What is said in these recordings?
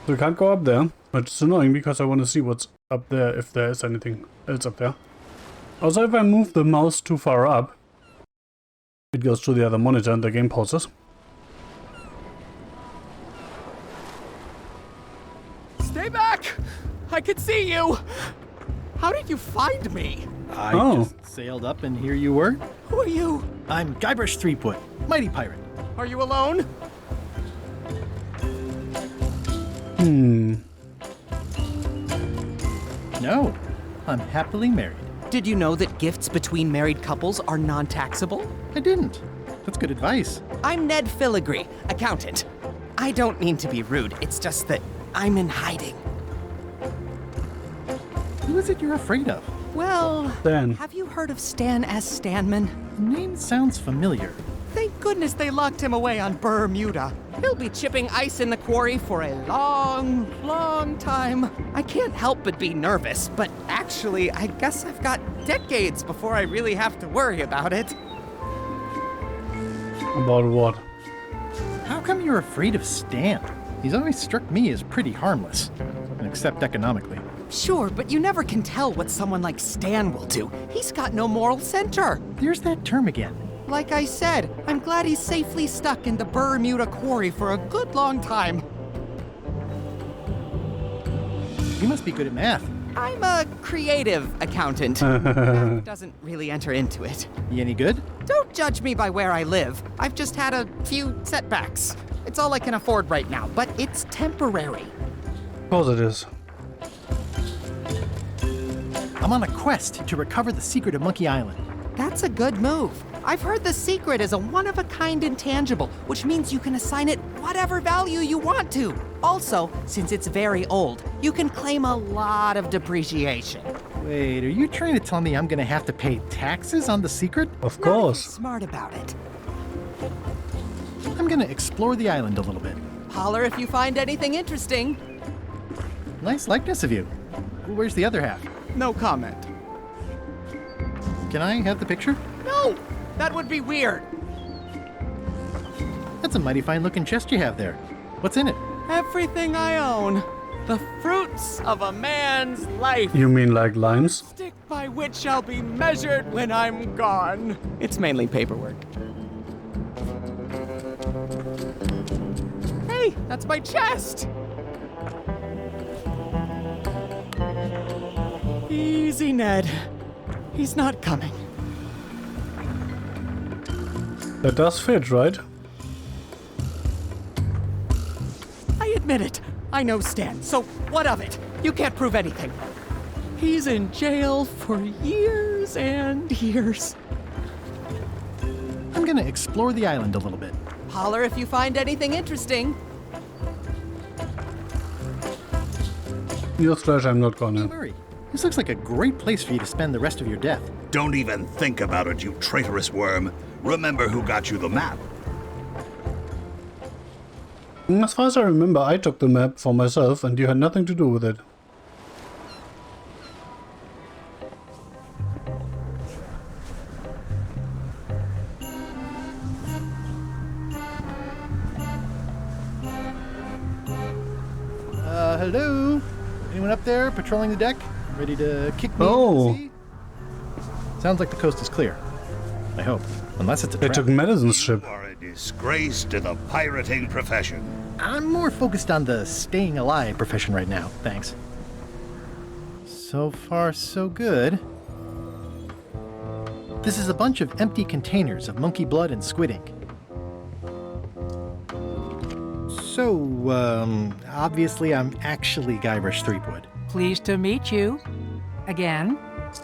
We can't go up there, but it's annoying because I want to see what's up there, if there is anything else up there. Also, if I move the mouse too far up, it goes to the other monitor and the game pauses. Stay back! I can see you! How did you find me? I just sailed up and here you were. Who are you? I'm Guybrush Threepwood, mighty pirate. Are you alone? No, I'm happily married. Did you know that gifts between married couples are non-taxable? I didn't. That's good advice. I'm Ned Filigree, accountant. I don't mean to be rude, it's just that I'm in hiding. Who is it you're afraid of? Well, Stan. have you heard of Stan S. Stanman? The name sounds familiar. Thank goodness they locked him away on Bermuda. He'll be chipping ice in the quarry for a long, long time. I can't help but be nervous, but actually, I guess I've got decades before I really have to worry about it. About what? How come you're afraid of Stan? He's always struck me as pretty harmless, except economically. Sure, but you never can tell what someone like Stan will do. He's got no moral center. There's that term again. Like I said, I'm glad he's safely stuck in the Bermuda quarry for a good long time. You must be good at math. I'm a creative accountant. Math doesn't really enter into it. You any good? Don't judge me by where I live. I've just had a few setbacks. It's all I can afford right now, but it's temporary. Of course it is. I'm on a quest to recover the secret of Monkey Island. That's a good move. I've heard the secret is a one-of-a-kind intangible, which means you can assign it whatever value you want to. Also, since it's very old, you can claim a lot of depreciation. Wait, are you trying to tell me I'm gonna have to pay taxes on the secret? Of Not if you're course. smart about it. I'm gonna explore the island a little bit. Holler if you find anything interesting. Nice likeness of you. Where's the other half? No comment. Can I have the picture? No! That would be weird. That's a mighty fine looking chest you have there. What's in it? Everything I own. The fruits of a man's life. You mean like limes? Stick by which I'll be measured when I'm gone. It's mainly paperwork. Hey, that's my chest! Easy, Ned. He's not coming. That does fit, right? I admit it. I know Stan, so what of it? You can't prove anything. He's in jail for years and years. I'm gonna explore the island a little bit. Holler if you find anything interesting. Newsflash, I'm not Hey, gonna. Murray, this looks like a great place for you to spend the rest of your death. Don't even think about it, you traitorous worm. Remember who got you the map. As far as I remember, I took the map for myself and you had nothing to do with it. Hello? Anyone up there patrolling the deck? Ready to kick me Oh. into the sea? Sounds like the coast is clear. I hope. Unless it's a They trap. took Madison's ship. You are a disgrace to the pirating profession. I'm more focused on the staying alive profession right now, thanks. So far, so good. This is a bunch of empty containers of monkey blood and squid ink. So, obviously I'm actually Guybrush Threepwood. Pleased to meet you. Again.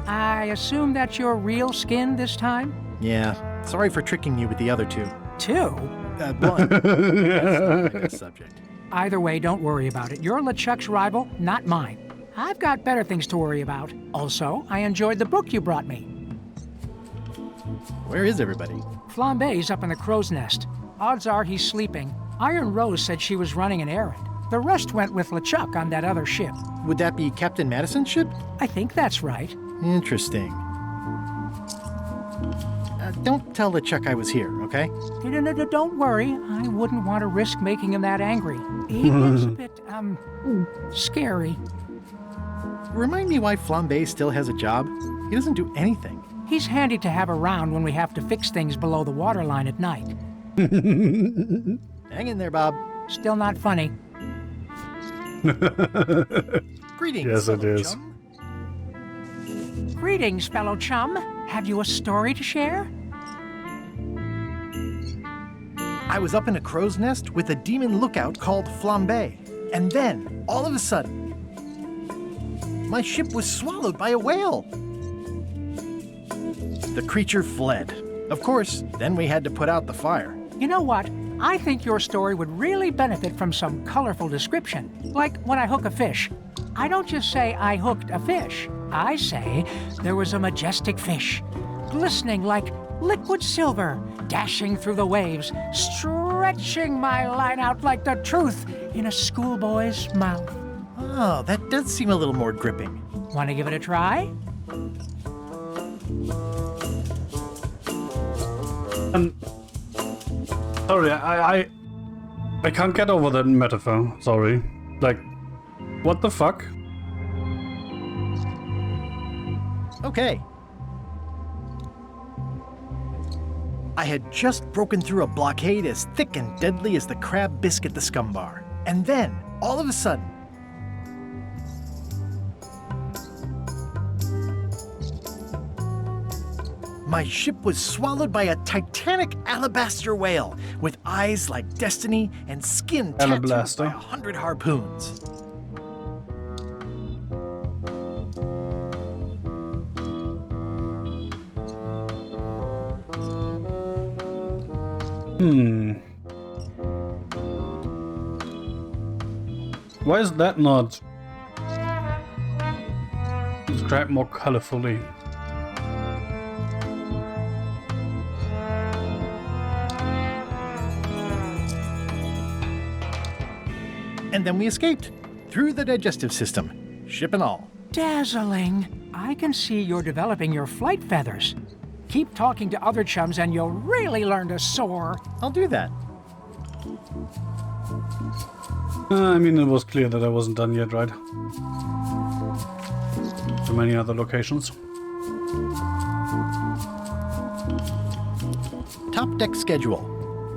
I assume that's your real skin this time? Yeah, sorry for tricking you with the other two. Two? One. That's not the subject. Either way, don't worry about it. You're LeChuck's rival, not mine. I've got better things to worry about. Also, I enjoyed the book you brought me. Where is everybody? Flambe's up in the crow's nest. Odds are he's sleeping. Iron Rose said she was running an errand. The rest went with LeChuck on that other ship. Would that be Captain Madison's ship? I think that's right. Interesting. don't tell LeChuck I was here, okay? Don't worry. I wouldn't want to risk making him that angry. He gets a bit, scary. Remind me why Flambe still has a job? He doesn't do anything. He's handy to have around when we have to fix things below the waterline at night. Hang in there, Bob. Still not funny. Greetings, Yes, it fellow is. chum. Greetings, fellow chum. Have you a story to share? I was up in a crow's nest with a demon lookout called Flambe. And then, all of a sudden, my ship was swallowed by a whale. The creature fled. Of course, then we had to put out the fire. You know what? I think your story would really benefit from some colorful description. Like when I hook a fish. I don't just say I hooked a fish. I say there was a majestic fish, glistening like liquid silver, dashing through the waves, stretching my line out like the truth in a schoolboy's mouth. Oh, that does seem a little more gripping. Want to give it a try? Sorry, I can't get over that metaphor. Sorry. Like, what the fuck? Okay. I had just broken through a blockade as thick and deadly as the crab biscuit the scum bar. And then, all of a sudden, my ship was swallowed by a titanic alabaster whale with eyes like destiny and skin tattooed Alabaster. by 100 harpoons. Why is that not described more colorfully? And then we escaped through the digestive system, ship and all. Dazzling. I can see you're developing your flight feathers. Keep talking to other chums and you'll really learn to soar. I'll do that. I mean, it was clear that I wasn't done yet, right? Too many other locations. Top deck schedule.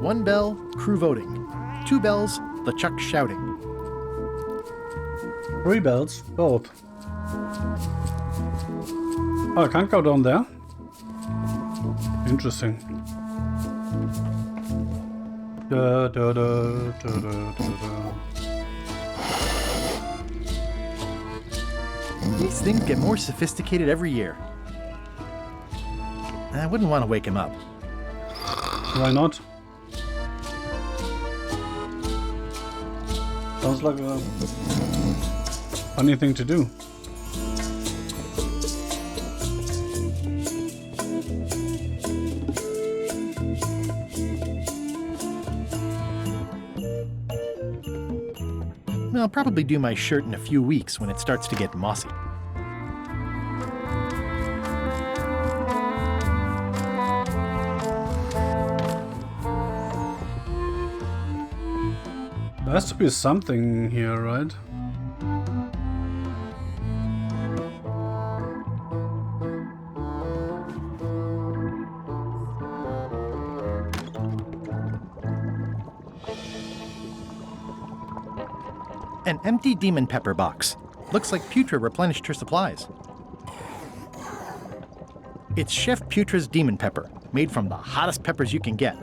1 bell, crew voting. 2 bells, LeChuck shouting. 3 bells, both. Oh, I can't go down there? Interesting. Da, da, da, da, da, da, da. These things get more sophisticated every year. I wouldn't want to wake him up. Why not? Sounds like a funny thing to do. I'll probably do my shirt in a few weeks when it starts to get mossy. There has to be something here, right? An empty demon pepper box. Looks like Putra replenished her supplies. It's Chef Putra's demon pepper, made from the hottest peppers you can get.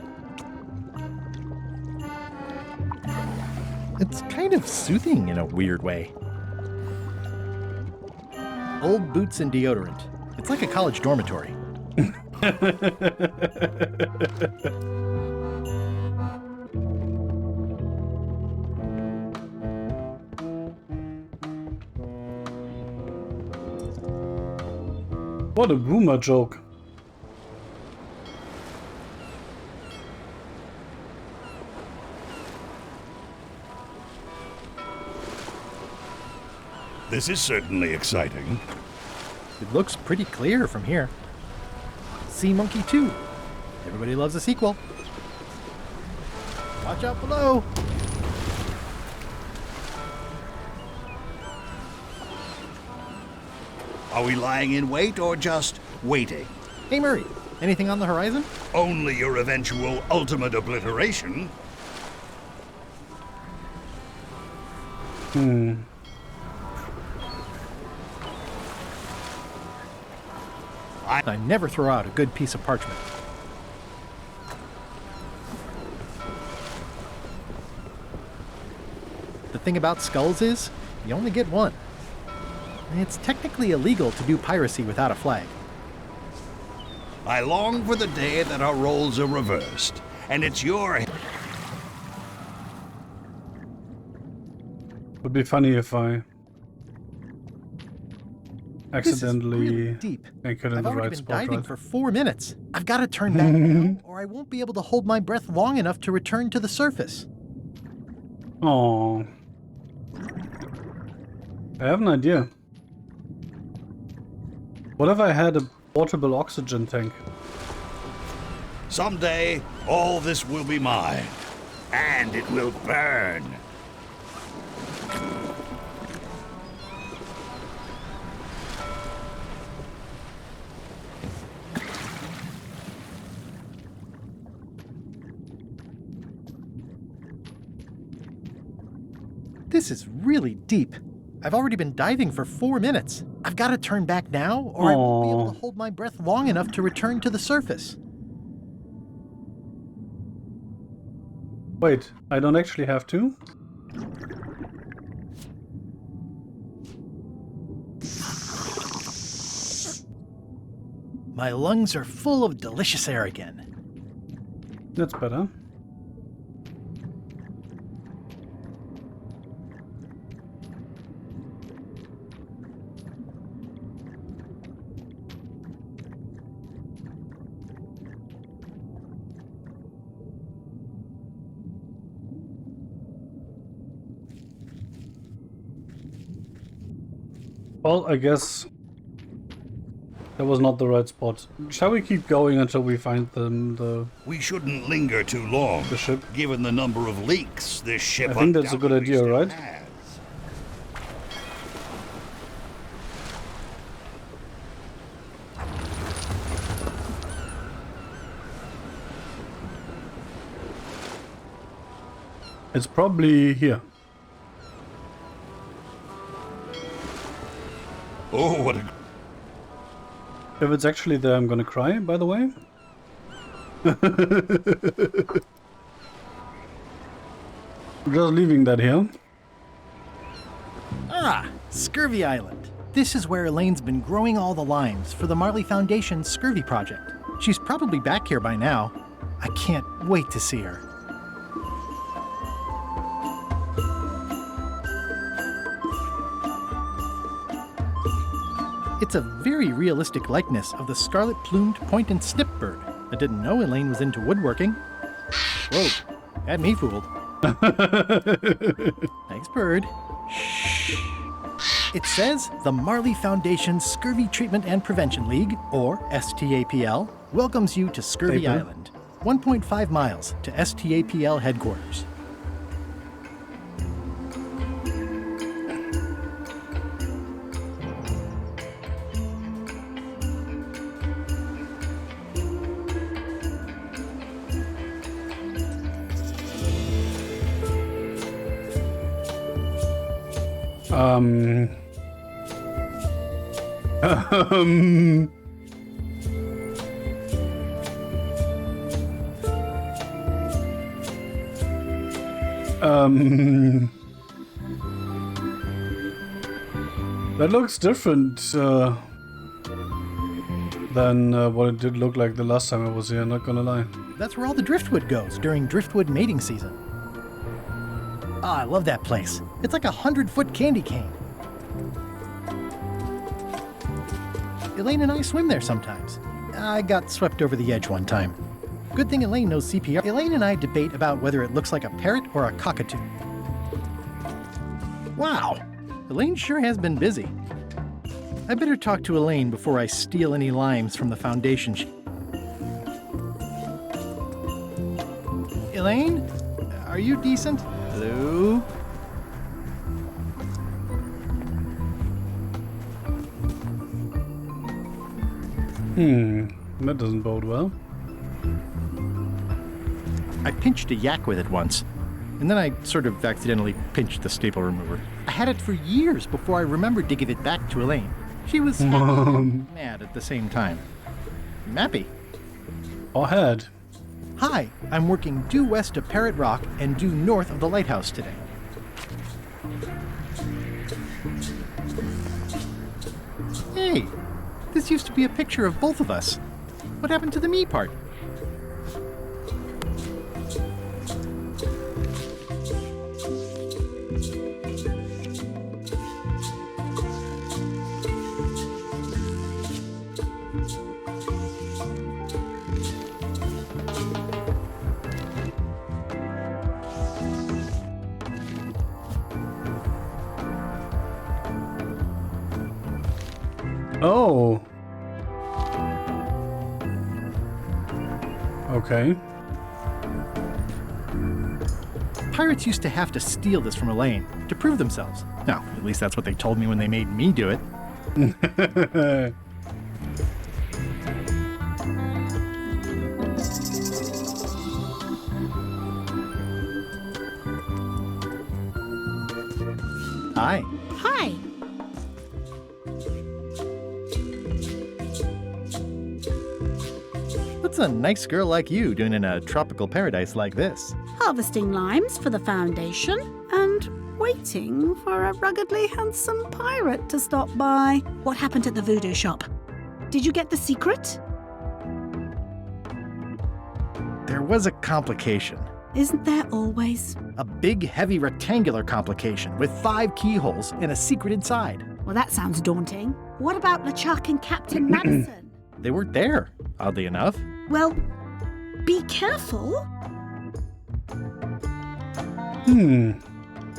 It's kind of soothing in a weird way. Old boots and deodorant. It's like a college dormitory. What a boomer joke. This is certainly exciting. It looks pretty clear from here. Sea monkey too. Everybody loves a sequel. Watch out below. Are we lying in wait or just waiting? Hey, Murray, anything on the horizon? Only your eventual ultimate obliteration. I never throw out a good piece of parchment. The thing about skulls is, you only get one. And it's technically illegal to do piracy without a flag. I long for the day that our roles are reversed, and it's your... Would be funny if I This is accidentally really deep. make it in I've the already right been spot. diving Right? for 4 minutes. I've got to turn back now, or I won't be able to hold my breath long enough to return to the surface. Oh, I have an idea. What if I had a portable oxygen tank? Someday, all this will be mine, and it will burn. This is really deep. I've already been diving for 4 minutes. I've got to turn back now, or I won't be able to hold my breath long enough to return to the surface. Wait, I don't actually have to? My lungs are full of delicious air again. That's better. Well, I guess that was not the right spot. Shall we keep going until we find the We shouldn't linger too long, ship? given the number of leaks this ship I think that's a good undoubtedly idea, still right? has. It's probably here. Oh, what a... If it's actually there, I'm gonna cry, by the way. Just leaving that here. Ah, Scurvy Island. This is where Elaine's been growing all the limes for the Marley Foundation's Scurvy project. She's probably back here by now. I can't wait to see her. It's a very realistic likeness of the scarlet-plumed point and snip bird. I didn't know Elaine was into woodworking. Whoa, had me fooled. Thanks, bird. Shh. It says the Marley Foundation's Scurvy Treatment and Prevention League, or STAPL, welcomes you to Scurvy Paper. Island, 1.5 miles to STAPL headquarters. Um, that looks different than what it did look like the last time I was here, not gonna lie. That's where all the driftwood goes during driftwood mating season. Ah, I love that place. It's like a 100-foot candy cane. Elaine and I swim there sometimes. I got swept over the edge one time. Good thing Elaine knows CPR. Elaine and I debate about whether it looks like a parrot or a cockatoo. Wow, Elaine sure has been busy. I better talk to Elaine before I steal any limes from the Foundation. Elaine? Are you decent? Hello? That doesn't bode well. I pinched a yak with it once, and then I sort of accidentally pinched the staple remover. I had it for years before I remembered to give it back to Elaine. She was happy and mad at the same time. Mappy. Ahead. Hi, I'm working due west of Parrot Rock and due north of the lighthouse today. Hey, this used to be a picture of both of us. What happened to the me part? Oh. Okay. Pirates used to have to steal this from Elaine to prove themselves. No, at least that's what they told me when they made me do it. Hi. Hi. What's a nice girl like you doing in a tropical paradise like this? Harvesting limes for the foundation and waiting for a ruggedly handsome pirate to stop by. What happened at the voodoo shop? Did you get the secret? There was a complication. Isn't there always? A big, heavy rectangular complication with 5 keyholes and a secret inside. Well, that sounds daunting. What about LeChuck and Captain Madison? They weren't there, oddly enough. Well, be careful.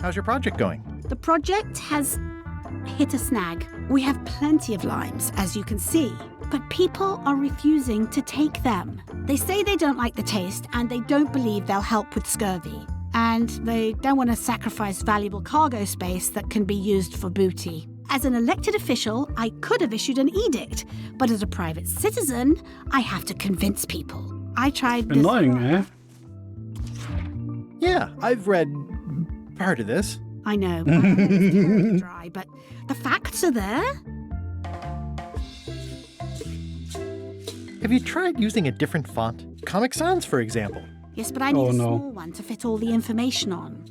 How's your project going? The project has hit a snag. We have plenty of limes, as you can see, but people are refusing to take them. They say they don't like the taste and they don't believe they'll help with scurvy. And they don't want to sacrifice valuable cargo space that can be used for booty. As an elected official, I could have issued an edict, but as a private citizen, I have to convince people. I tried this. Annoying, eh? Yeah, I've read part of this. I know. It's terribly dry, but the facts are there. Have you tried using a different font? Comic Sans, for example. Yes, but I need Oh, a no. small one to fit all the information on.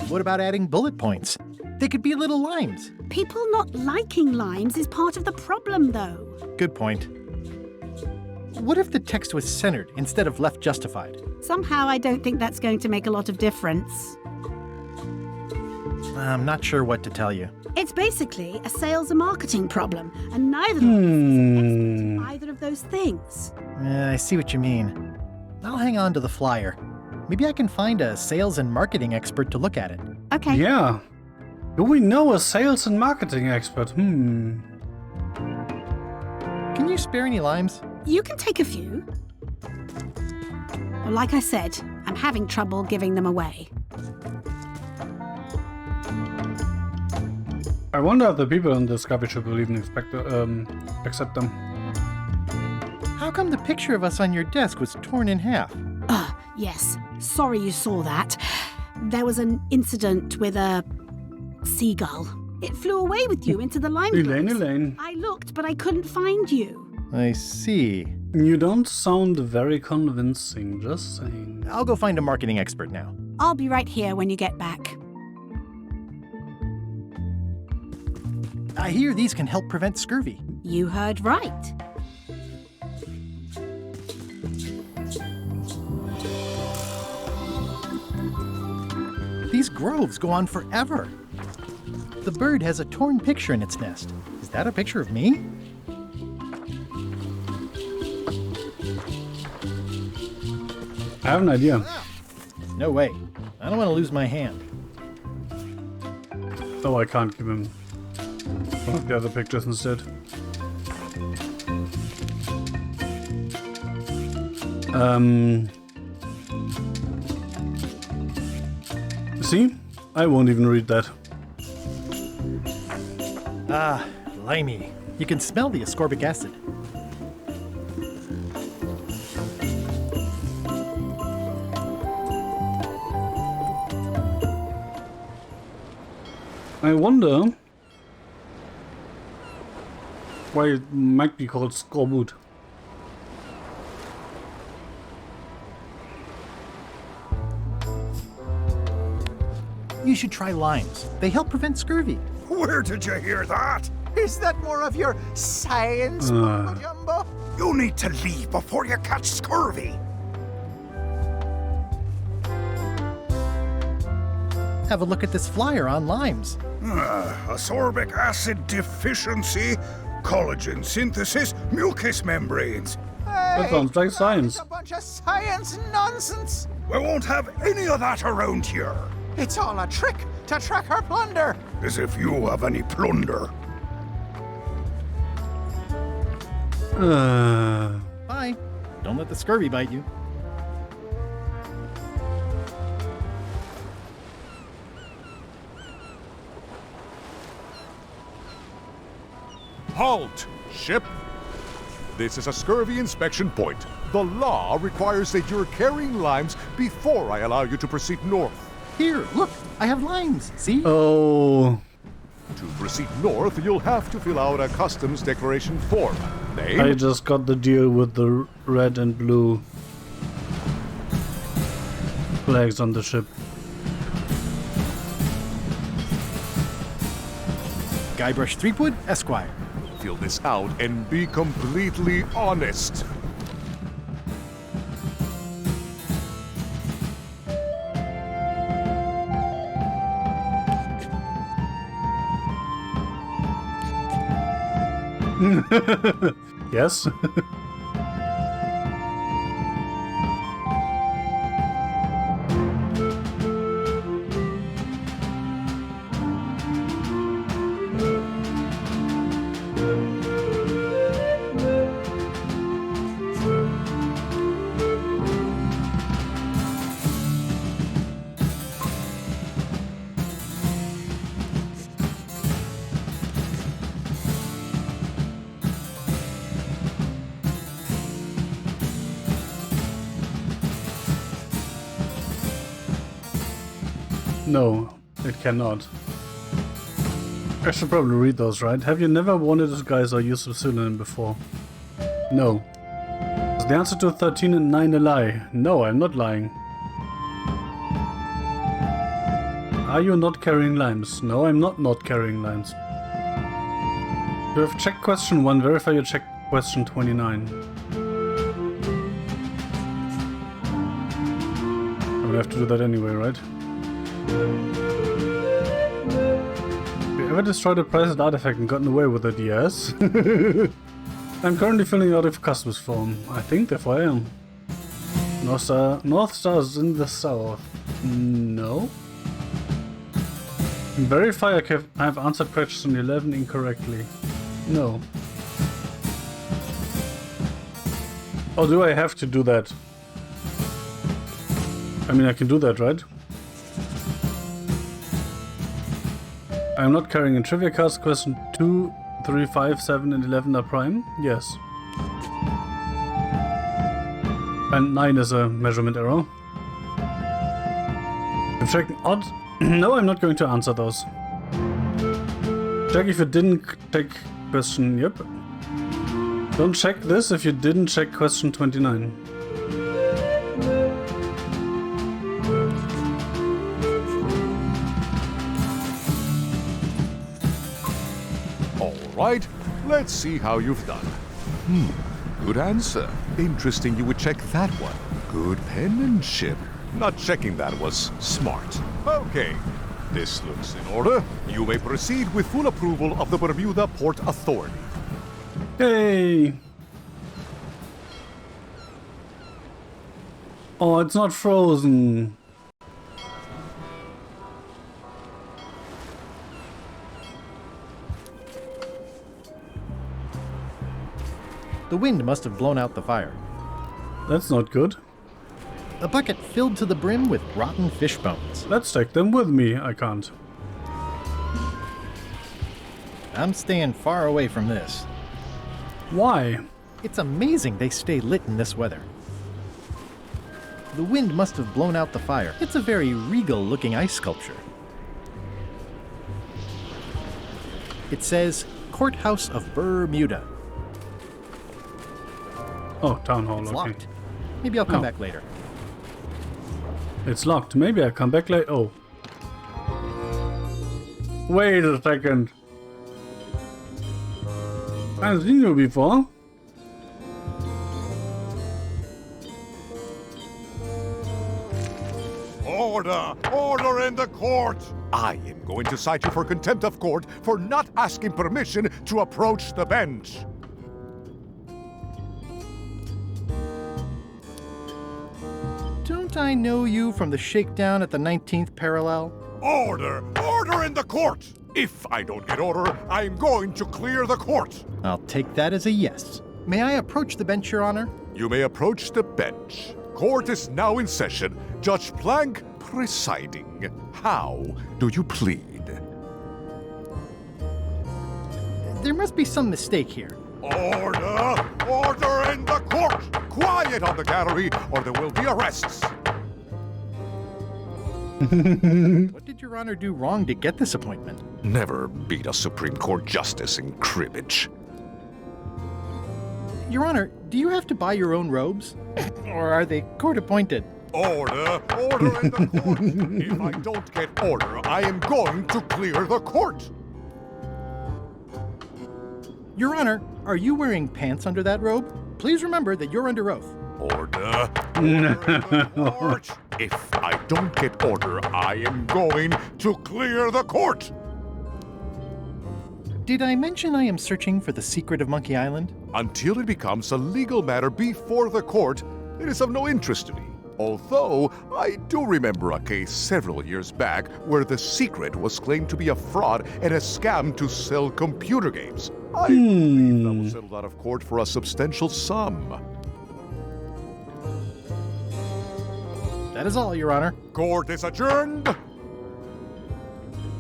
What about adding bullet points? They could be little limes. People not liking limes is part of the problem, though. Good point. What if the text was centered instead of left justified? Somehow I don't think that's going to make a lot of difference. I'm not sure what to tell you. It's basically a sales and marketing problem, and neither of us is expert at either of those things. I see what you mean. I'll hang on to the flyer. Maybe I can find a sales and marketing expert to look at it. Okay. Yeah. Do we know a sales and marketing expert? Can you spare any limes? You can take a few. Well, like I said, I'm having trouble giving them away. I wonder if the people in this coffee shop will even accept them. How come the picture of us on your desk was torn in half? Yes. Sorry you saw that. There was an incident with a seagull. It flew away with you into the lime brooks. Elaine. I looked, but I couldn't find you. I see. You don't sound very convincing, just saying. I'll go find a marketing expert now. I'll be right here when you get back. I hear these can help prevent scurvy. You heard right. These groves go on forever. The bird has a torn picture in its nest. Is that a picture of me? I have an idea. No way. I don't want to lose my hand. Oh, I can't give him one of the other pictures instead. See? I won't even read that. Ah, limey. You can smell the ascorbic acid. I wonder why it might be called scorbut. You should try limes. They help prevent scurvy. Where did you hear that? Is that more of your science, Mumbo Jumbo? You need to leave before you catch scurvy. Have a look at this flyer on limes. Ascorbic acid deficiency, collagen synthesis, mucous membranes. That sounds like science. It's a bunch of science nonsense. We won't have any of that around here. It's all a trick to track our plunder. As if you have any plunder. Bye. Don't let the scurvy bite you. Halt, ship! This is a scurvy inspection point. The law requires that you're carrying limes before I allow you to proceed north. Here, look, I have limes. See? Oh, To proceed north, you'll have to fill out a customs declaration form. Name, I just got the deal with the red and blue flags on the ship. Guybrush Threepwood, Esquire. fill this out, and be completely honest. Yes? No, it cannot. I should probably read those, right? Have you never worn a disguise or used a pseudonym before? No. Is the answer to 13 and 9 a lie? No, I'm not lying. Are you not carrying limes? No, I'm not carrying limes. You have checked question 1, verify you checked question 29. I would have to do that anyway, right? Have you ever destroyed a prized artifact and gotten away with it? Yes. I'm currently filling out a customs form. I think therefore I am. North Star is in the south. No. Verify I have answered question 11 incorrectly. No. Oh, do I have to do that? I mean, I can do that, right? I'm not carrying a trivia cast. Question 2, 3, 5, 7, and 11 are prime? Yes. And 9 is a measurement error. I'm checking odd. No, I'm not going to answer those. Check if you didn't check question. Yep. Don't check this if you didn't check question 29. Right, let's see how you've done. Good answer. Interesting you would check that one. Good penmanship. Not checking that was smart. Okay, this looks in order. You may proceed with full approval of the Bermuda Port Authority. Hey! Oh, it's not frozen. The wind must have blown out the fire. That's not good. A bucket filled to the brim with rotten fish bones. Let's take them with me. I can't. I'm staying far away from this. Why? It's amazing they stay lit in this weather. The wind must have blown out the fire. It's a very regal-looking ice sculpture. It says, Courthouse of Bermuda. Oh, town hall, It's okay. locked. Maybe I'll come Oh. back later. It's locked. Maybe I'll come back later. Oh. Wait a second. I've seen you before. Order! Order in the court! I am going to cite you for contempt of court for not asking permission to approach the bench. Don't I know you from the shakedown at the 19th parallel? Order! Order in the court! If I don't get order, I'm going to clear the court. I'll take that as a yes. May I approach the bench, Your Honor? You may approach the bench. Court is now in session. Judge Plank presiding. How do you plead? There must be some mistake here. Order! Order in the court! Quiet on the gallery, or there will be arrests. What did Your Honor do wrong to get this appointment? Never beat a Supreme Court justice in cribbage. Your Honor, do you have to buy your own robes? Or are they court-appointed? Order! Order in the court! If I don't get order, I am going to clear the court! Your Honor, are you wearing pants under that robe? Please remember that you're under oath. Order! Order in the court! If I don't get order, I am going to clear the court! Did I mention I am searching for the secret of Monkey Island? Until it becomes a legal matter before the court, it is of no interest to me. Although, I do remember a case several years back where the secret was claimed to be a fraud and a scam to sell computer games. I believe that was settled out of court for a substantial sum. That is all, Your Honor. Court is adjourned!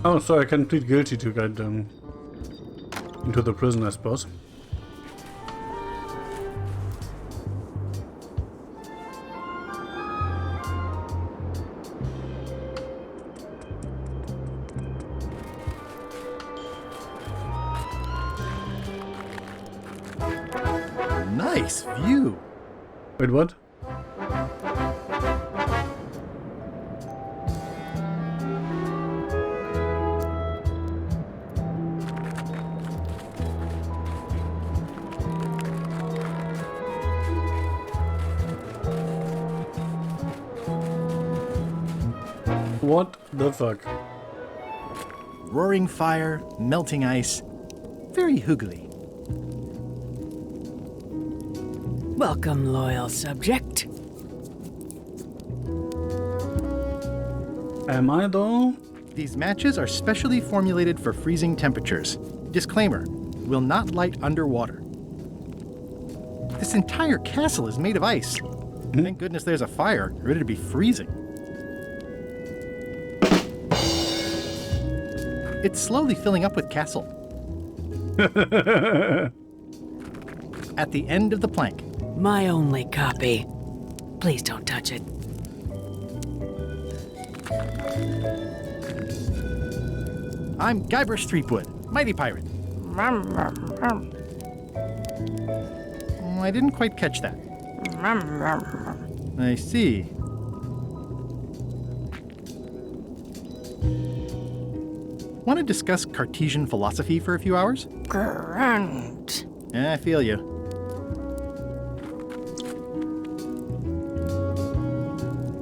Oh, so I can plead guilty to get into the prison, I suppose. Nice view. Wait, what? What the fuck? Roaring fire, melting ice. Very hoogly. Welcome, loyal subject. Am I though? These matches are specially formulated for freezing temperatures. Disclaimer, will not light underwater. This entire castle is made of ice. Thank goodness there's a fire, ready to be freezing. It's slowly filling up with castle. At the end of the plank. My only copy. Please don't touch it. I'm Guybrush Threepwood, mighty pirate. I didn't quite catch that. I see. Want to discuss Cartesian philosophy for a few hours? Grant. I feel you.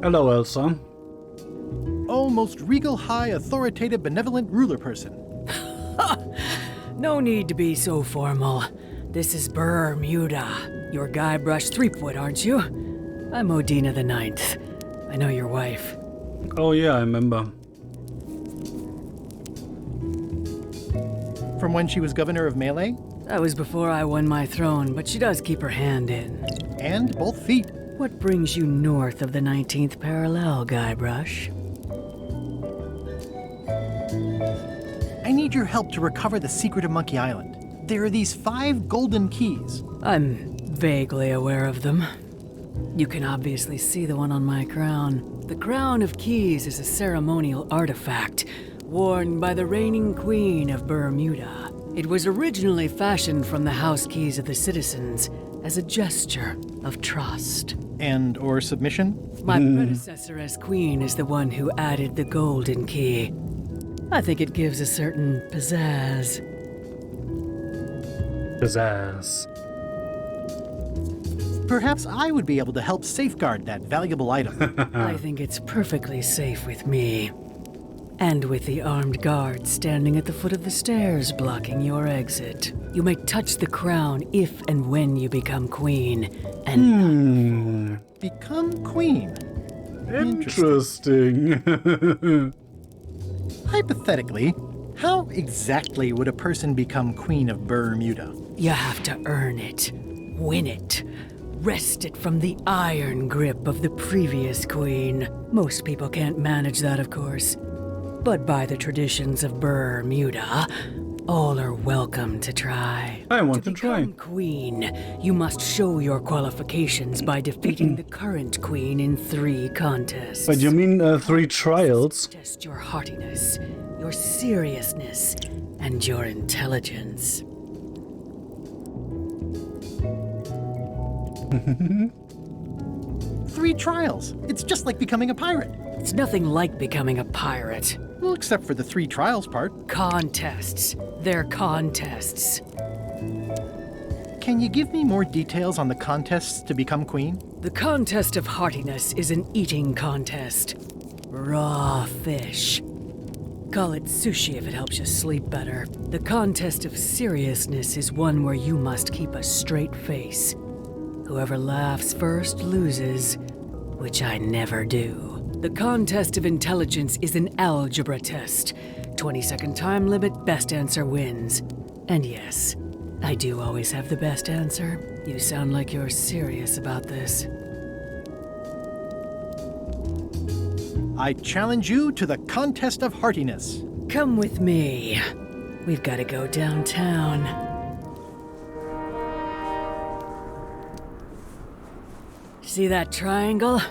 Hello, Elsa. Oh, most regal, high, authoritative, benevolent ruler person. No need to be so formal. This is Bermuda. You're Guybrush Threepwood, aren't you? I'm Odina the Ninth. I know your wife. Oh yeah, I remember. From when she was governor of Melee? That was before I won my throne, but she does keep her hand in. And both feet. What brings you north of the 19th parallel, Guybrush? I need your help to recover the secret of Monkey Island. There are these 5 golden keys. I'm vaguely aware of them. You can obviously see the one on my crown. The Crown of Keys is a ceremonial artifact worn by the reigning queen of Bermuda. It was originally fashioned from the house keys of the citizens as a gesture of trust. And or submission? My predecessor as queen is the one who added the golden key. I think it gives a certain pizzazz. Pizzazz. Perhaps I would be able to help safeguard that valuable item. I think it's perfectly safe with me. And with the armed guard standing at the foot of the stairs blocking your exit. You may touch the crown if and when you become queen, and Become queen. Interesting. Hypothetically, how exactly would a person become queen of Bermuda? you have to earn it, win it, wrest it from the iron grip of the previous queen. Most people can't manage that, of course. But by the traditions of Bermuda, all are welcome to try. I want to try. become queen, you must show your qualifications by defeating the current queen in 3 contests. But you mean 3 trials? Test your heartiness, your seriousness, and your intelligence. 3 trials. It's just like becoming a pirate. It's nothing like becoming a pirate. Well, except for the 3 trials part. Contests. They're contests. Can you give me more details on the contests to become queen? The contest of heartiness is an eating contest. Raw fish. Call it sushi if it helps you sleep better. The contest of seriousness is one where you must keep a straight face. Whoever laughs first loses, which I never do. The contest of intelligence is an algebra test. 20-second time limit, best answer wins. And yes, I do always have the best answer. You sound like you're serious about this. I challenge you to the contest of heartiness. Come with me. We've got to go downtown. See that triangle?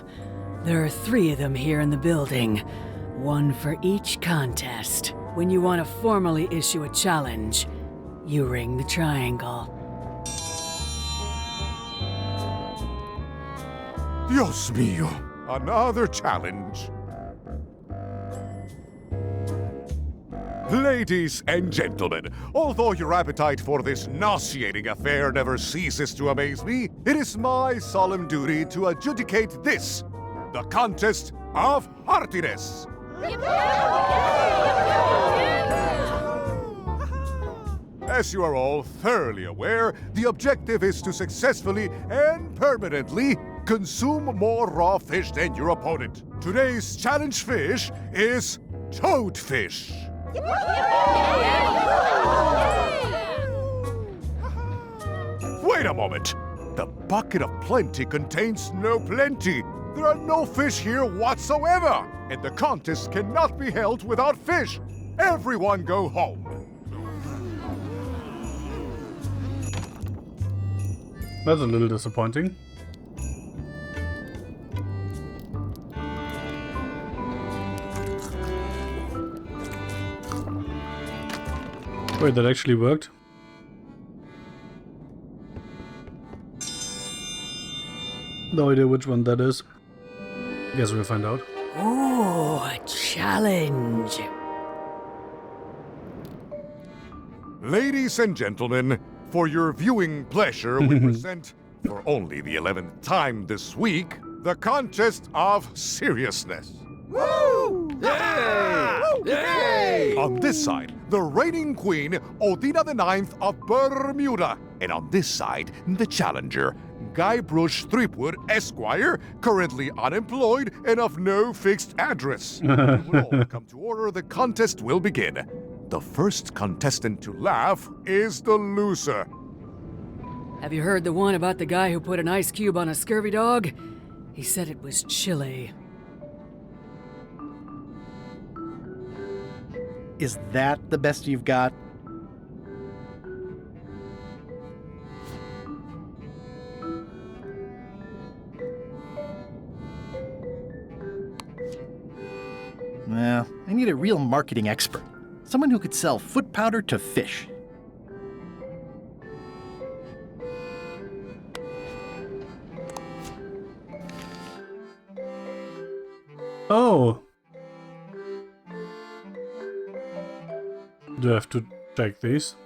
There are 3 of them here in the building. 1 for each contest. When you want to formally issue a challenge, you ring the triangle. Dios mío, another challenge. Ladies and gentlemen, although your appetite for this nauseating affair never ceases to amaze me, it is my solemn duty to adjudicate this, the contest of heartiness. As you are all thoroughly aware, the objective is to successfully and permanently consume more raw fish than your opponent. Today's challenge fish is toadfish. Wait a moment. The bucket of plenty contains no plenty. There are no fish here whatsoever. And the contest cannot be held without fish. Everyone go home. That's a little disappointing. Wait, that actually worked? No idea which one that is. Guess we'll find out. Ooh, a challenge. Ladies and gentlemen, for your viewing pleasure, we present, for only the 11th time this week, the contest of seriousness. Woo! Yay! Yay! On this side, the reigning queen, Odina the Ninth of Bermuda. And on this side, the challenger, Guybrush Threepwood, Esquire, currently unemployed and of no fixed address. When we all come to order, the contest will begin. The first contestant to laugh is the loser. Have you heard the one about the guy who put an ice cube on a scurvy dog? He said it was chilly. Is that the best you've got? Well, I need a real marketing expert. Someone who could sell foot powder to fish. Oh! Do I have to check these?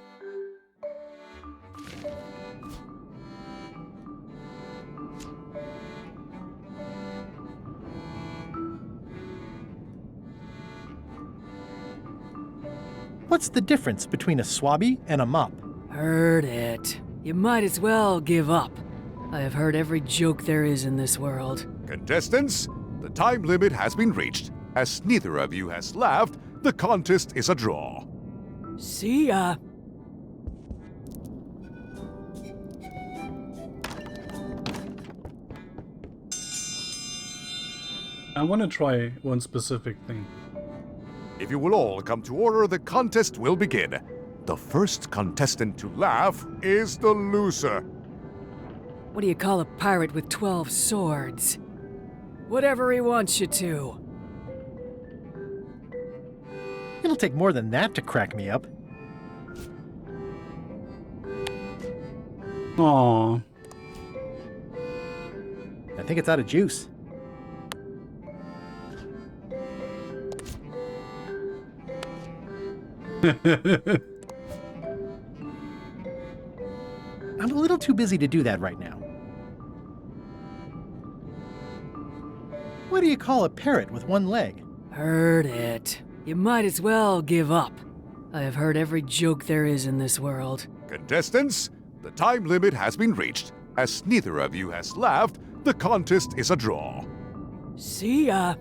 What's the difference between a swabby and a mop? Heard it. You might as well give up. I have heard every joke there is in this world. Contestants, the time limit has been reached. As neither of you has laughed, the contest is a draw. See ya. I want to try one specific thing. If you will all come to order, the contest will begin. The first contestant to laugh is the loser. What do you call a pirate with 12 swords? Whatever he wants you to. It'll take more than that to crack me up. Aww. I think it's out of juice. I'm a little too busy to do that right now. What do you call a parrot with one leg? Heard it. You might as well give up. I have heard every joke there is in this world. Contestants, the time limit has been reached. As neither of you has laughed, the contest is a draw. See ya.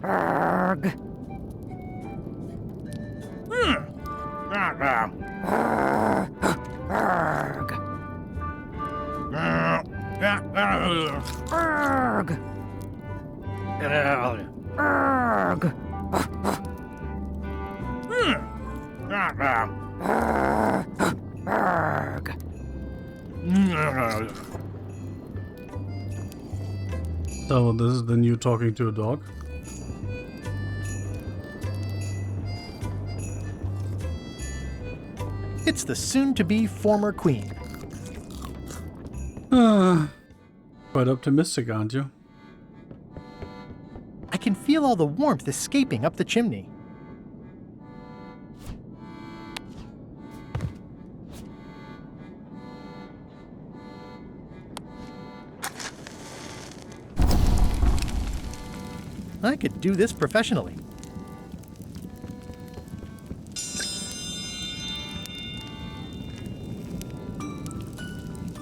Arg. Arg. Arg. Arg. Arg. So this is the new talking to a dog. It's the soon-to-be former queen. Quite optimistic, aren't you? I can feel all the warmth escaping up the chimney. I could do this professionally.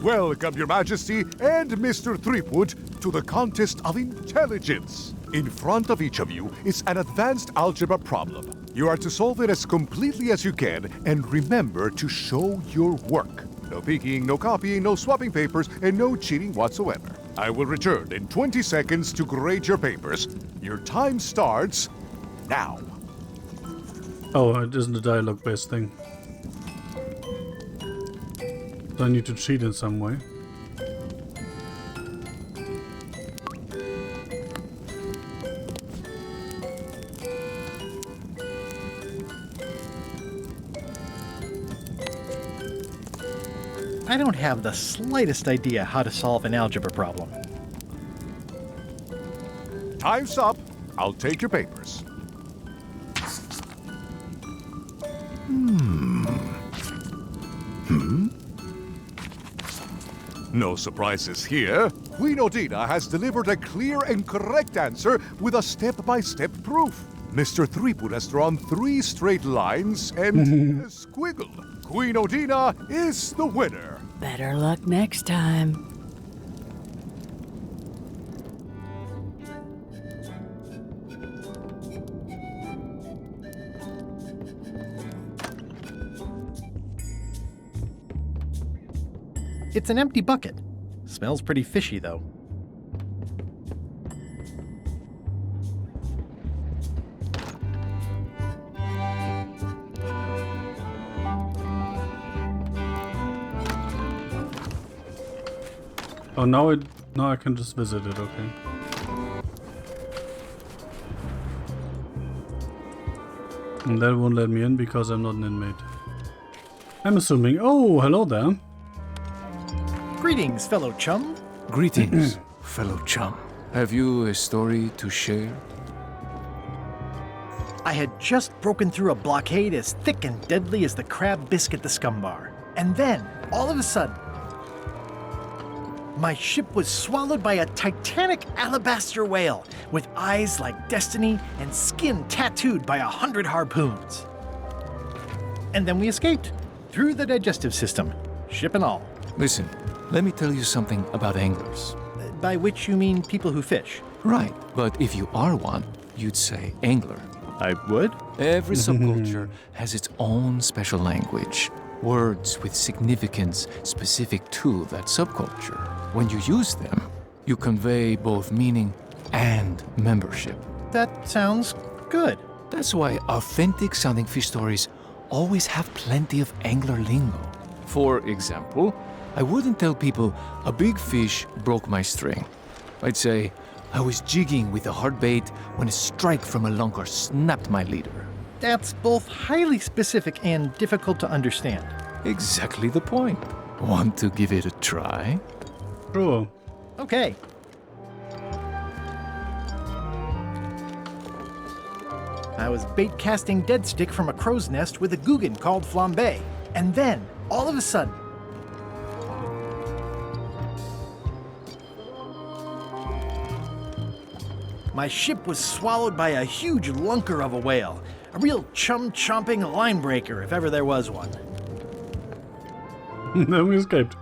Welcome, Your Majesty and Mr. Threepwood, to the contest of intelligence. In front of each of you is an advanced algebra problem. You are to solve it as completely as you can, and remember to show your work. No peeking, no copying, no swapping papers, and no cheating whatsoever. I will return in 20 seconds to grade your papers. Your time starts now. Oh, it isn't a dialogue-based thing. So I need to cheat in some way. I don't have the slightest idea how to solve an algebra problem. Time's up. I'll take your papers. No surprises here. Queen Odina has delivered a clear and correct answer with a step-by-step proof. Mr. Threepwood has drawn 3 straight lines and a squiggle. Queen Odina is the winner. Better luck next time. It's an empty bucket. Smells pretty fishy, though. Oh, now I can just visit it, okay. And that won't let me in because I'm not an inmate. I'm assuming. Oh, hello there. Greetings, fellow chum. Greetings, fellow chum. Have you a story to share? I had just broken through a blockade as thick and deadly as the crab biscuit the scum bar. And then, all of a sudden, my ship was swallowed by a titanic alabaster whale with eyes like destiny and skin tattooed by 100 harpoons. And then we escaped through the digestive system, ship and all. Listen, let me tell you something about anglers. By which you mean people who fish? Right, but if you are one, you'd say angler. I would? Every subculture has its own special language. Words with significance specific to that subculture. When you use them, you convey both meaning and membership. That sounds good. That's why authentic sounding fish stories always have plenty of angler lingo. For example, I wouldn't tell people a big fish broke my string. I'd say I was jigging with a hard bait when a strike from a lunker snapped my leader. That's both highly specific and difficult to understand. Exactly the point. Want to give it a try? Sure. Okay. I was bait casting dead stick from a crow's nest with a Guggen called Flambe. And then, all of a sudden, my ship was swallowed by a huge lunker of a whale. A real chum-chomping line breaker, if ever there was one. Then we escaped.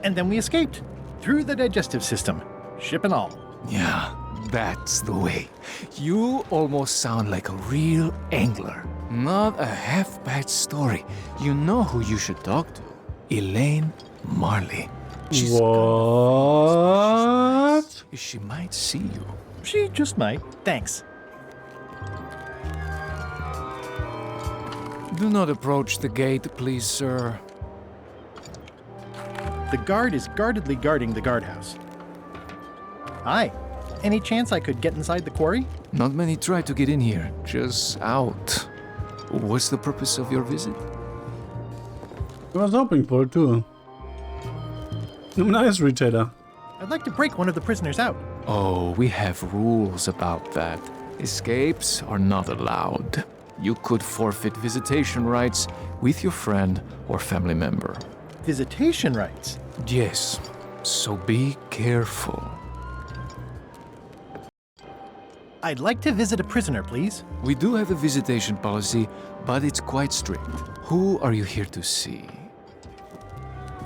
And then we escaped through the digestive system, ship and all. Yeah, that's the way. You almost sound like a real angler. Not a half-bad story. You know who you should talk to. Elaine Marley. She's What? She might see you. She just might. Thanks. Do not approach the gate, please, sir. The guard is guardedly guarding the guardhouse. Hi. Any chance I could get inside the quarry? Not many try to get in here, just out. What's the purpose of your visit? I was hoping for it too. Nice retailer. I'd like to break one of the prisoners out. Oh, we have rules about that. Escapes are not allowed. You could forfeit visitation rights with your friend or family member. Visitation rights? Yes, so be careful. I'd like to visit a prisoner, please. We do have a visitation policy, but it's quite strict. Who are you here to see?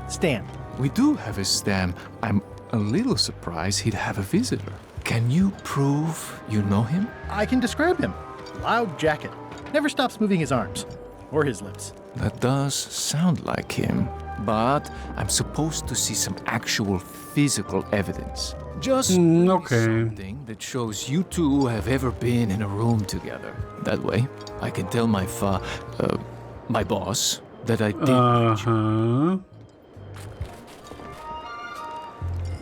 Stan. We do have a Stan. I'm a little surprised he'd have a visitor. Can you prove you know him? I can describe him. Loud jacket. Never stops moving his arms. Or his lips. That does sound like him. But I'm supposed to see some actual physical evidence. Just okay. something that shows you two have ever been in a room together. That way, I can tell my boss that I did.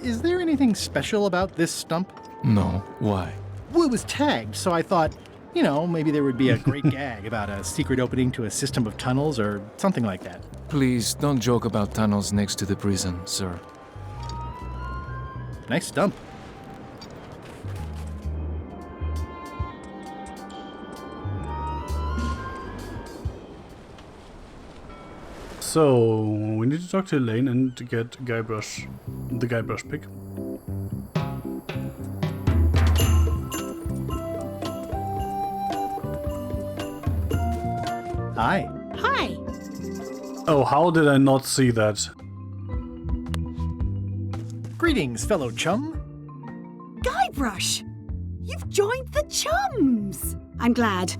Is there anything special about this stump? No, why? Well, it was tagged, so I thought, you know, maybe there would be a great gag about a secret opening to a system of tunnels or something like that. Please don't joke about tunnels next to the prison, sir. Nice stump. So, we need to talk to Elaine and to get Guybrush, the Guybrush pick. Hi. Hi. Oh, how did I not see that? Greetings, fellow chum. Guybrush! You've joined the Chums! I'm glad.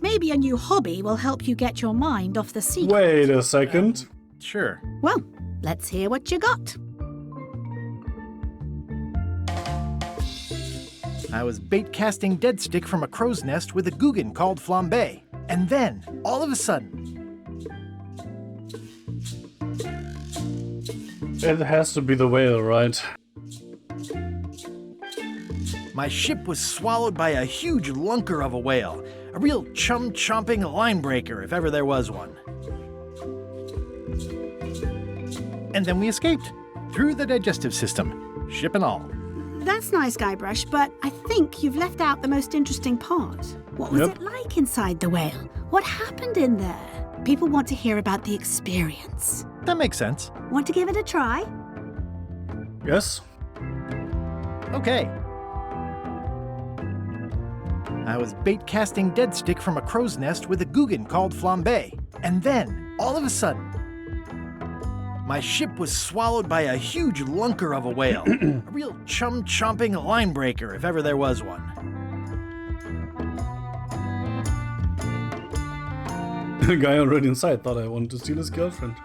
Maybe a new hobby will help you get your mind off the secret. Wait a second. Sure. Well, let's hear what you got. I was bait casting dead stick from a crow's nest with a Guggen called Flambe. And then, all of a sudden, It has to be the whale, right? my ship was swallowed by a huge lunker of a whale. A real chum-chomping line breaker, if ever there was one. And then we escaped, through the digestive system, ship and all. That's nice, Guybrush, but I think you've left out the most interesting part. What was Yep. it like inside the whale? What happened in there? People want to hear about the experience. That makes sense. Want to give it a try? Yes. Okay. I was bait casting dead stick from a crow's nest with a Guggen called Flambe. And then, all of a sudden, my ship was swallowed by a huge lunker of a whale. A real chum-chomping line breaker, if ever there was one. The guy already inside thought I wanted to steal his girlfriend.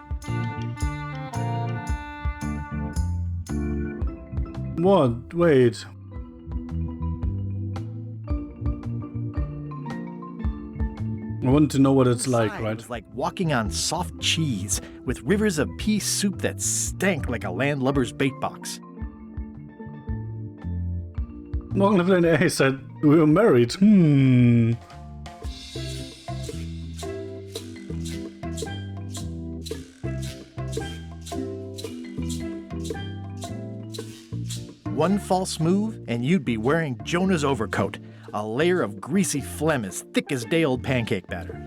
What? Wait. I want to know what it's like, Inside, right? It was like walking on soft cheese with rivers of pea soup that stank like a landlubber's bait box. Morgan Lane A said we were married. One false move, and you'd be wearing Jonah's overcoat, a layer of greasy phlegm as thick as day-old pancake batter.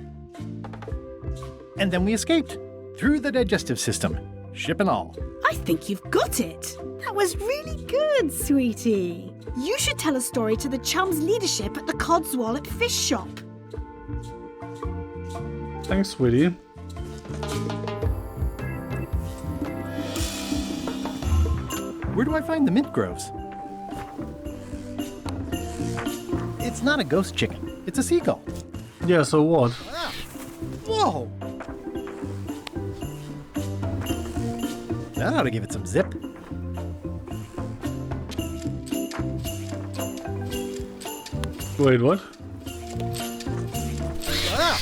And then we escaped, through the digestive system, ship and all. I think you've got it. That was really good, sweetie. You should tell a story to the Chum's leadership at the Codswallop Fish Shop. Thanks, sweetie. Where do I find the mint groves? It's not a ghost chicken, it's a seagull. Yeah, so what? Ah, whoa! That ought to give it some zip. Wait, what? Ah!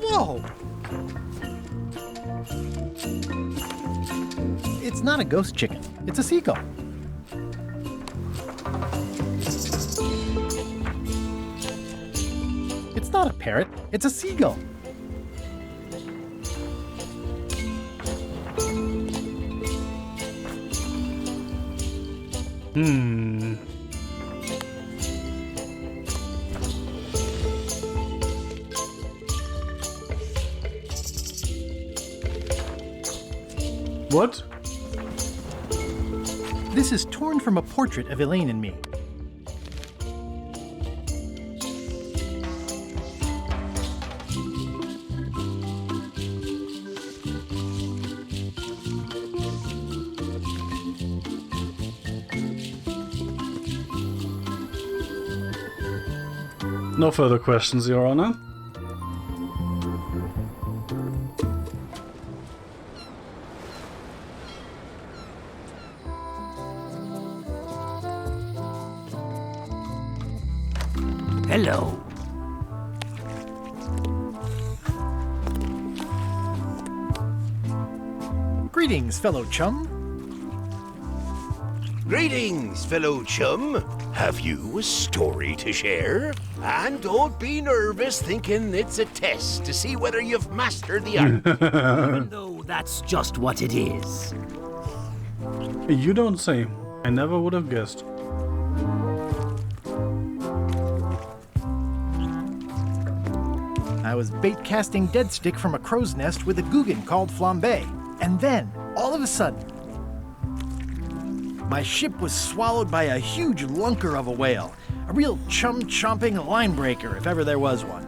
Whoa! It's not a ghost chicken, it's a seagull. It's not a parrot, it's a seagull. What? This is torn from a portrait of Elaine and me. No further questions, Your Honor. Hello. Greetings, fellow chum. Greetings, fellow chum. Have you a story to share? And don't be nervous thinking it's a test to see whether you've mastered the art. Even though that's just what it is. You don't say. I never would have guessed. I was bait casting dead stick from a crow's nest with a Guggen called Flambe. And then, all of a sudden, my ship was swallowed by a huge lunker of a whale. A real chum-chomping line breaker, if ever there was one.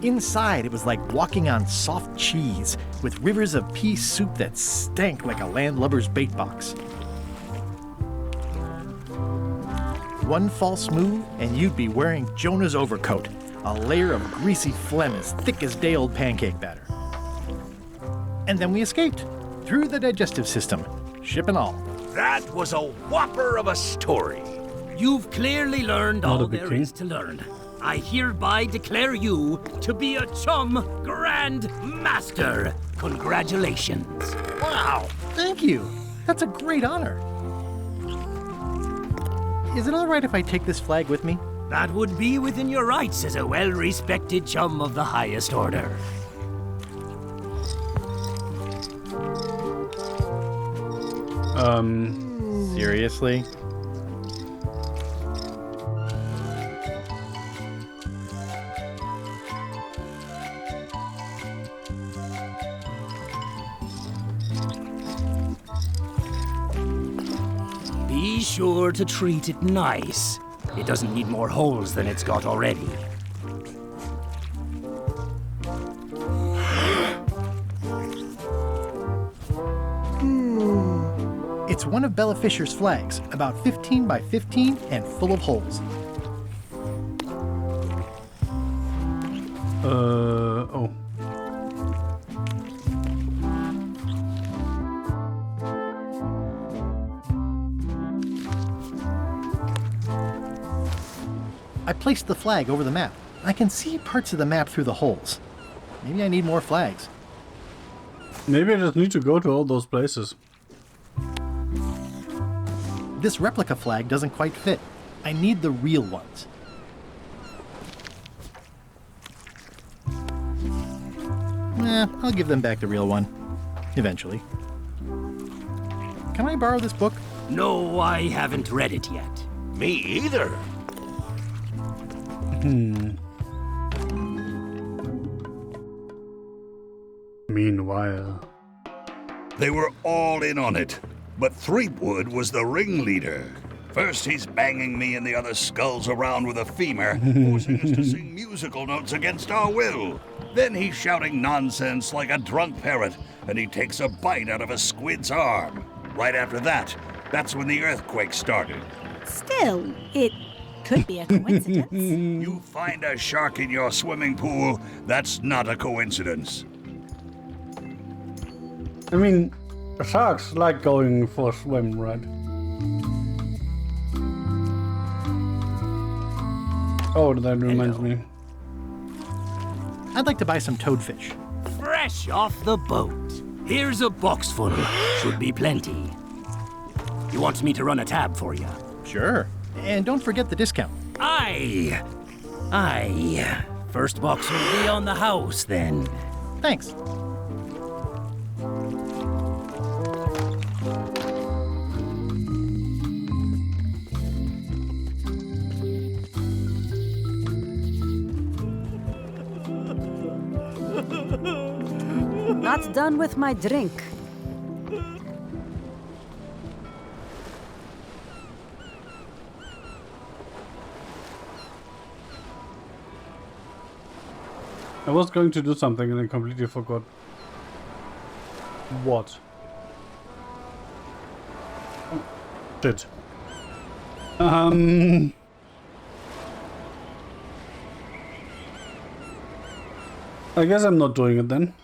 Inside, it was like walking on soft cheese with rivers of pea soup that stank like a landlubber's bait box. One false move, and you'd be wearing Jonah's overcoat, A layer of greasy phlegm as thick as day-old pancake batter. And then we escaped, through the digestive system, ship and all. That was a whopper of a story. You've clearly learned Not a all big there king. is to learn. I hereby declare you to be a Chum Grand Master. Congratulations. Wow, thank you. That's a great honor. Is it all right if I take this flag with me? That would be within your rights as a well-respected chum of the highest order. Seriously? Be sure to treat it nice. It doesn't need more holes than it's got already. It's one of Bella Fisher's flags, about 15 by 15 and full of holes. Oh. I placed the flag over the map. I can see parts of the map through the holes. Maybe I need more flags. Maybe I just need to go to all those places. This replica flag doesn't quite fit. I need the real ones. I'll give them back the real one. Eventually. Can I borrow this book? No, I haven't read it yet. Me either. Meanwhile. They were all in on it, but Threepwood was the ringleader. First he's banging me and the other skulls around with a femur, forcing us to sing musical notes against our will. Then he's shouting nonsense like a drunk parrot, and he takes a bite out of a squid's arm. Right after that, that's when the earthquake started. Still, it could be a coincidence. You find a shark in your swimming pool, that's not a coincidence. I mean, sharks like going for a swim, right? Oh, that reminds me. I'd like to buy some toadfish. Fresh off the boat. Here's a box full. Should be plenty. You want me to run a tab for you? Sure. And don't forget the discount. Aye. First box will be on the house then. Thanks. Not done with my drink. I was going to do something and I completely forgot. What? Oh, shit. I guess I'm not doing it then.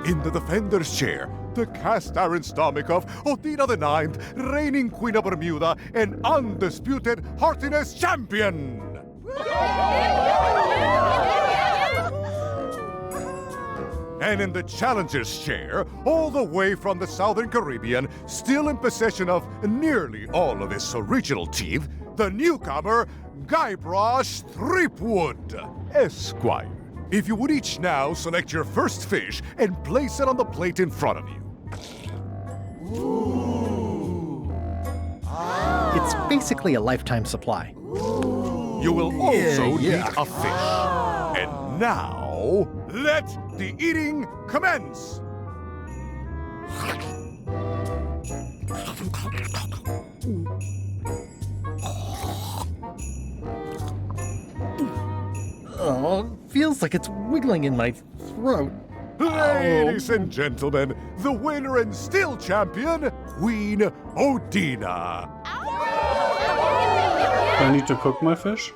In the defender's chair, the cast iron stomach of Othina the Ninth, reigning Queen of Bermuda and undisputed heartiness champion! And in the challenger's chair, all the way from the Southern Caribbean, still in possession of nearly all of his original teeth, the newcomer, Guybrush Threepwood, Esquire. If you would each now select your first fish and place it on the plate in front of you. It's basically a lifetime supply. You will also need a fish. And now, let the eating commence! Oh, feels like it's wiggling in my throat. Ladies and gentlemen, the winner and still champion, Queen Odina. Do I need to cook my fish?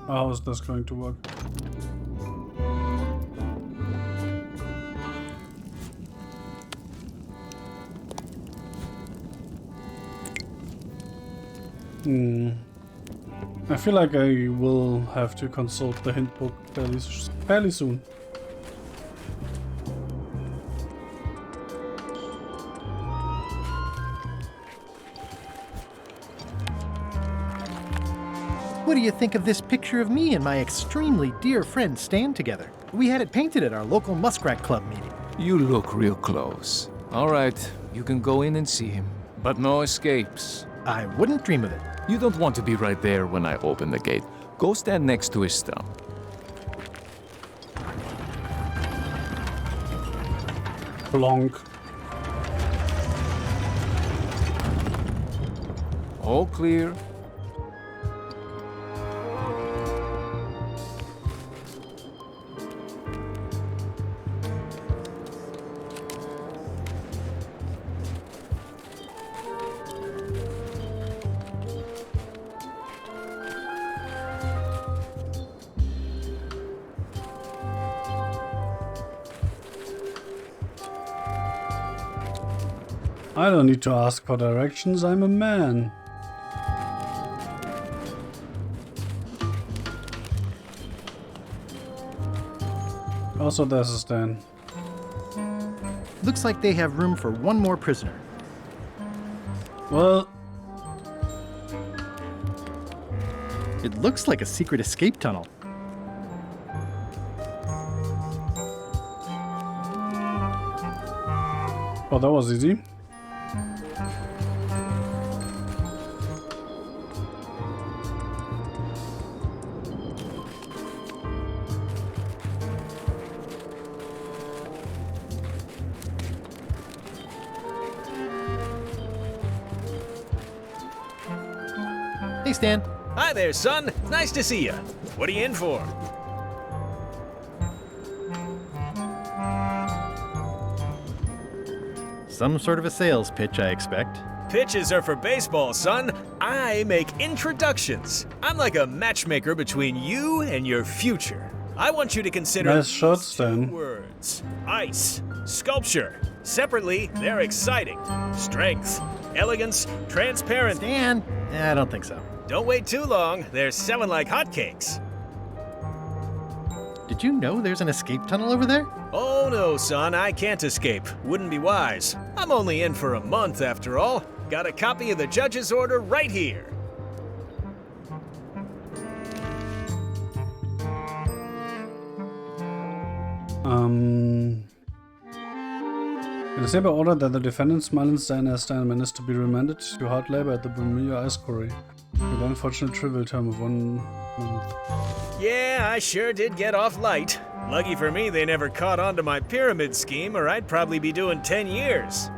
How is this going to work? I feel like I will have to consult the hint book fairly soon. What do you think of this picture of me and my extremely dear friend Stan together? We had it painted at our local Muskrat Club meeting. You look real close. All right, you can go in and see him, but no escapes. I wouldn't dream of it. You don't want to be right there when I open the gate. Go stand next to his stump. Blonk. All clear. I don't need to ask for directions, I'm a man. Also, there's a stand. Looks like they have room for one more prisoner. Well, it looks like a secret escape tunnel. Oh, that was easy. Hey, Stan. Hi there, son. Nice to see you. What are you in for? Some sort of a sales pitch, I expect. Pitches are for baseball, son. I make introductions. I'm like a matchmaker between you and your future. I want you to consider nice shots, these Stan. two words. Ice. Sculpture. Separately, they're exciting. Strength. Elegance. Transparent. Stan? I don't think so. Don't wait too long. They're selling like hotcakes. Did you know there's an escape tunnel over there? Oh no, son, I can't escape. Wouldn't be wise. I'm only in for a month after all. Got a copy of the judge's order right here. It is hereby ordered that the defendant, Smiling Stan as Stan Menace, to be remanded to hard labor at the Bermuda Ice Quarry with an unfortunate trivial term of 1 month. Yeah, I sure did get off light. Lucky for me, they never caught on to my pyramid scheme, or I'd probably be doing 10 years.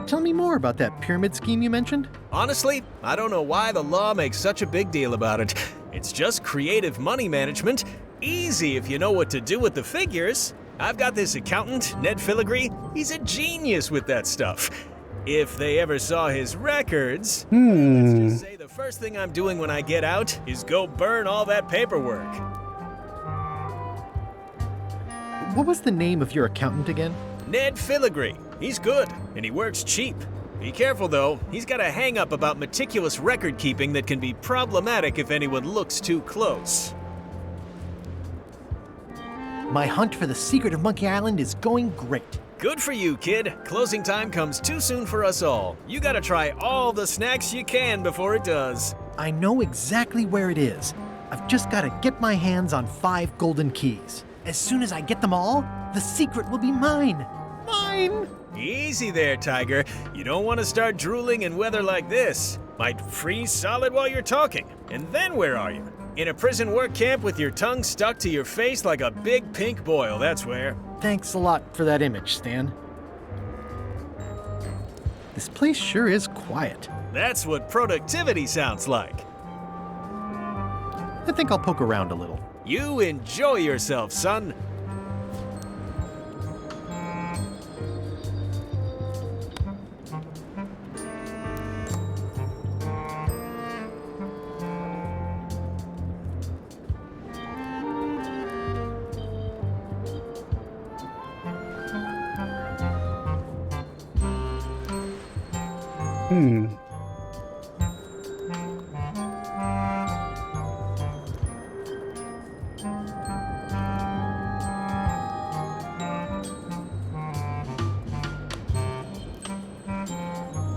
Tell me more about that pyramid scheme you mentioned. Honestly, I don't know why the law makes such a big deal about it. It's just creative money management. Easy if you know what to do with the figures. I've got this accountant, Ned Filigree. He's a genius with that stuff. If they ever saw his records, let's just say the first thing I'm doing when I get out is go burn all that paperwork. What was the name of your accountant again? Ned Filigree. He's good, and he works cheap. Be careful, though. He's got a hang-up about meticulous record-keeping that can be problematic if anyone looks too close. My hunt for the secret of Monkey Island is going great. Good for you, kid. Closing time comes too soon for us all. You gotta try all the snacks you can before it does. I know exactly where it is. I've just gotta get my hands on 5 golden keys. As soon as I get them all, the secret will be mine. Mine! Easy there, Tiger. You don't want to start drooling in weather like this. Might freeze solid while you're talking. And then where are you? In a prison work camp with your tongue stuck to your face like a big pink boil, that's where. Thanks a lot for that image, Stan. This place sure is quiet. That's what productivity sounds like. I think I'll poke around a little. You enjoy yourself, son.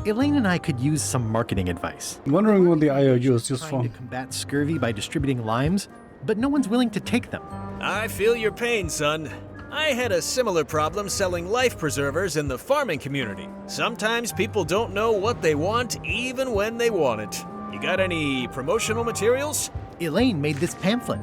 Elaine and I could use some marketing advice. I'm wondering what the IOU is used Trying for. to combat scurvy by distributing limes, but no one's willing to take them. I feel your pain, son. I had a similar problem selling life preservers in the farming community. Sometimes people don't know what they want even when they want it. You got any promotional materials? Elaine made this pamphlet.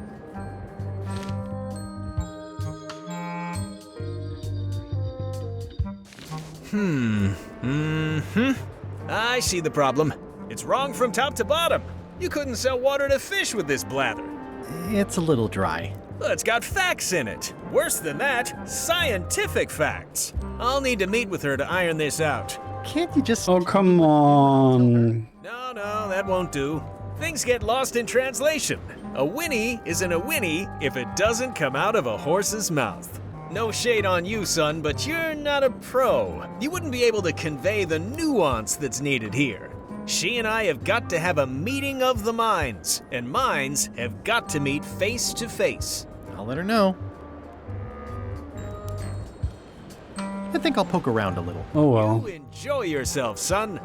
I see the problem. It's wrong from top to bottom. You couldn't sell water to fish with this blather. It's a little dry. Well, it's got facts in it. Worse than that, scientific facts. I'll need to meet with her to iron this out. Can't you just... Oh, come on. No, that won't do. Things get lost in translation. A whinny isn't a whinny if it doesn't come out of a horse's mouth. No shade on you, son, but you're not a pro. You wouldn't be able to convey the nuance that's needed here. She and I have got to have a meeting of the minds, and minds have got to meet face to face. I'll let her know. I think I'll poke around a little. Oh well. You enjoy yourself, son.